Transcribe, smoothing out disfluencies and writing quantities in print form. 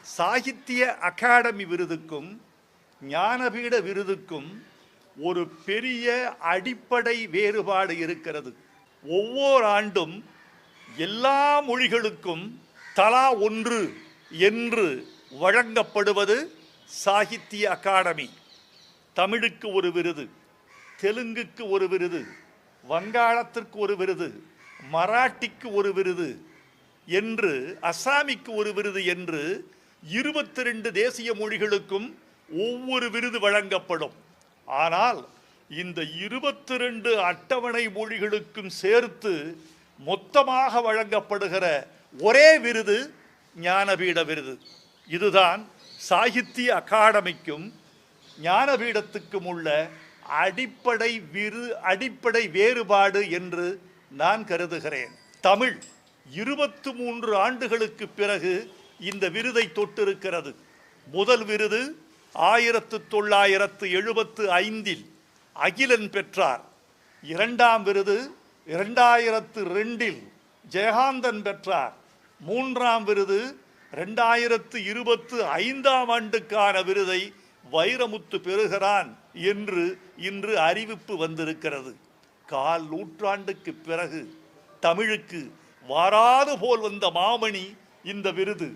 சாகித்ய அகாடமி விருதுக்கும் ஞானபீட விருதுக்கும் ஒரு பெரிய அடிப்படை வேறுபாடு இருக்கிறது. ஒவ்வொரு ஆண்டும் எல்லா மொழிகளுக்கும் தலா ஒன்று என்று வழங்கப்படுவது சாகித்ய அகாடமி. தமிழுக்கு ஒரு விருது, தெலுங்குக்கு ஒரு விருது, வங்காளத்திற்கு ஒரு விருது, மராட்டிக்கு ஒரு விருது என்று, அசாமிக்கு ஒரு விருது என்று 22 தேசிய மொழிகளுக்கும் ஒவ்வொரு விருது வழங்கப்படும். ஆனால் இந்த 22 அட்டவணை மொழிகளுக்கும் சேர்த்து மொத்தமாக வழங்கப்படுகிற ஒரே விருது ஞானபீட விருது. இதுதான் சாகித்ய அகாடமிக்கும் ஞானபீடத்துக்கும் உள்ள அடிப்படை வேறுபாடு என்று நான் கருதுகிறேன். தமிழ் 23 ஆண்டுகளுக்கு பிறகு இந்த விருதை தொட்டிருக்கிறது. முதல் விருது 1975 அகிலன் பெற்றார். இரண்டாம் விருது 2002 ஜெயகாந்தன் பெற்றார். மூன்றாம் விருது 2025 ஆண்டுக்கான விருதை வைரமுத்து பெறுகிறான் என்று இன்று அறிவிப்பு வந்திருக்கிறது. கால் நூற்றாண்டுக்கு பிறகு தமிழுக்கு வாராது போல் வந்த மாமணி இந்த விருது.